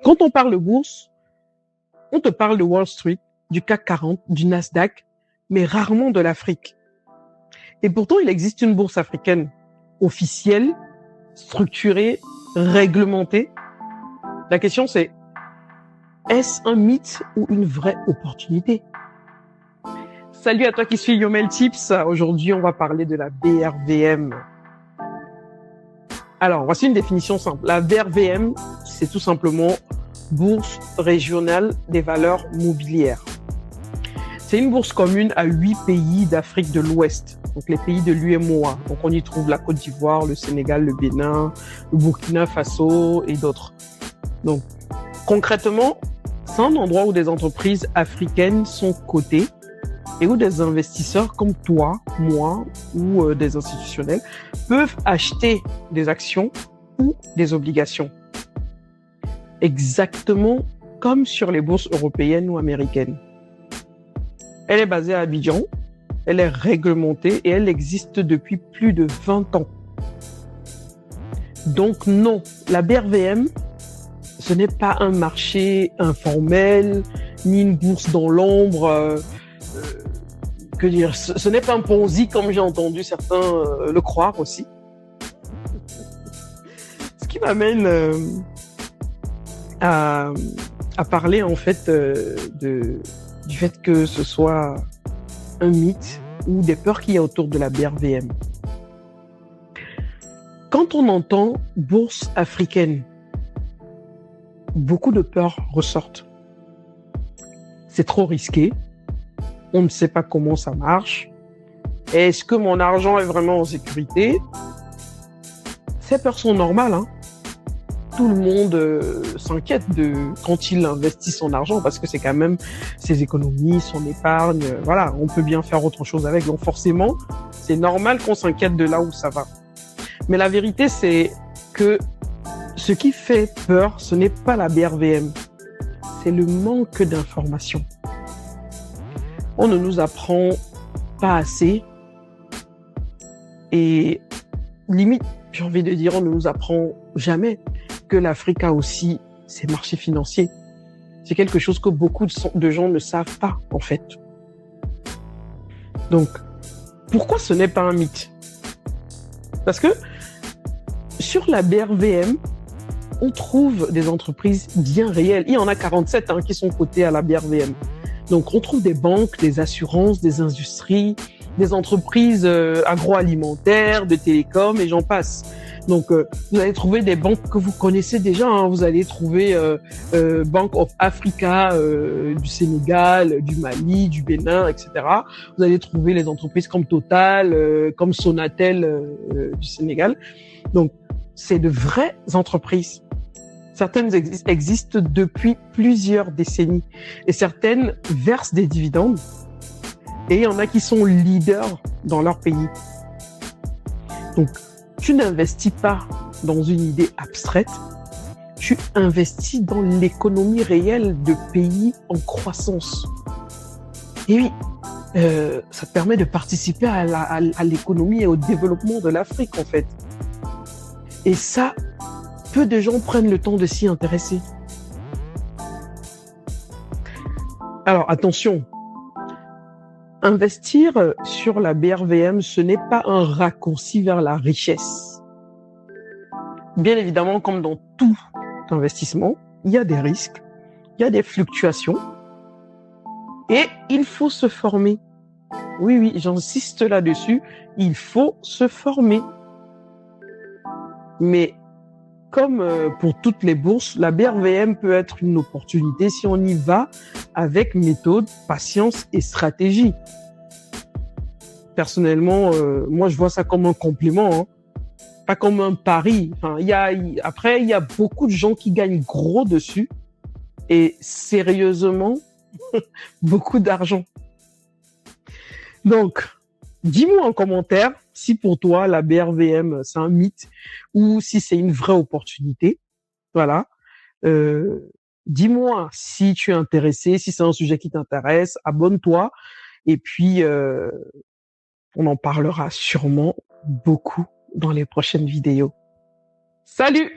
Quand on parle de bourse, on te parle de Wall Street, du CAC 40, du Nasdaq, mais rarement de l'Afrique. Et pourtant, il existe une bourse africaine officielle, structurée, réglementée. La question c'est, est-ce un mythe ou une vraie opportunité? Salut à toi qui suis Yomel Tips. Aujourd'hui, on va parler de la BRVM. Alors, voici une définition simple. La BRVM, c'est tout simplement Bourse régionale des valeurs mobilières. C'est une bourse commune à 8 pays d'Afrique de l'Ouest, donc les pays de l'UEMOA. Donc on y trouve la Côte d'Ivoire, le Sénégal, le Bénin, le Burkina Faso et d'autres. Donc concrètement, c'est un endroit où des entreprises africaines sont cotées et où des investisseurs comme toi, moi ou des institutionnels peuvent acheter des actions ou des obligations. Exactement comme sur les bourses européennes ou américaines. Elle est basée à Abidjan, elle est réglementée et elle existe depuis plus de 20 ans. Donc non, la BRVM, ce n'est pas un marché informel, ni une bourse dans l'ombre. Que dire, ce n'est pas un Ponzi comme j'ai entendu certains le croire aussi. Ce qui m'amène à parler en fait du fait que ce soit un mythe ou des peurs qu'il y a autour de la BRVM. Quand on entend bourse africaine, beaucoup de peurs ressortent. C'est trop risqué, on ne sait pas comment ça marche, est-ce que mon argent est vraiment en sécurité? Ces peurs sont normales, hein. Tout le monde s'inquiète quand il investit son argent parce que c'est quand même ses économies, son épargne. Voilà, on peut bien faire autre chose avec. Donc forcément, c'est normal qu'on s'inquiète de là où ça va. Mais la vérité, c'est que ce qui fait peur, ce n'est pas la BRVM, c'est le manque d'informations. On ne nous apprend pas assez et limite, j'ai envie de dire, on ne nous apprend jamais que l'Afrique a aussi ses marchés financiers. C'est quelque chose que beaucoup de gens ne savent pas, en fait. Donc, pourquoi ce n'est pas un mythe? Parce que sur la BRVM, on trouve des entreprises bien réelles. Il y en a 47 qui sont cotées à la BRVM. Donc, on trouve des banques, des assurances, des industries, des entreprises agroalimentaires, de télécom et j'en passe. Donc, vous allez trouver des banques que vous connaissez déjà. Vous allez trouver Bank of Africa du Sénégal, du Mali, du Bénin, etc. Vous allez trouver les entreprises comme Total, comme Sonatel du Sénégal. Donc, c'est de vraies entreprises. Certaines existent depuis plusieurs décennies et certaines versent des dividendes et il y en a qui sont leaders dans leur pays. Donc, tu n'investis pas dans une idée abstraite, tu investis dans l'économie réelle de pays en croissance. Et oui, ça te permet de participer à l'économie et au développement de l'Afrique, en fait. Et ça, peu de gens prennent le temps de s'y intéresser. Alors, attention, investir sur la BRVM, ce n'est pas un raccourci vers la richesse. Bien évidemment, comme dans tout investissement, il y a des risques, il y a des fluctuations et il faut se former. Oui, j'insiste là-dessus, il faut se former. Mais comme pour toutes les bourses, la BRVM peut être une opportunité si on y va avec méthode, patience et stratégie. Personnellement, moi, je vois ça comme un complément, pas comme un pari. Enfin, après, il y a beaucoup de gens qui gagnent gros dessus et sérieusement, beaucoup d'argent. Donc, dis-moi en commentaire si pour toi, la BRVM, c'est un mythe ou si c'est une vraie opportunité. Voilà. Dis-moi si tu es intéressé, si c'est un sujet qui t'intéresse, abonne-toi et puis on en parlera sûrement beaucoup dans les prochaines vidéos. Salut!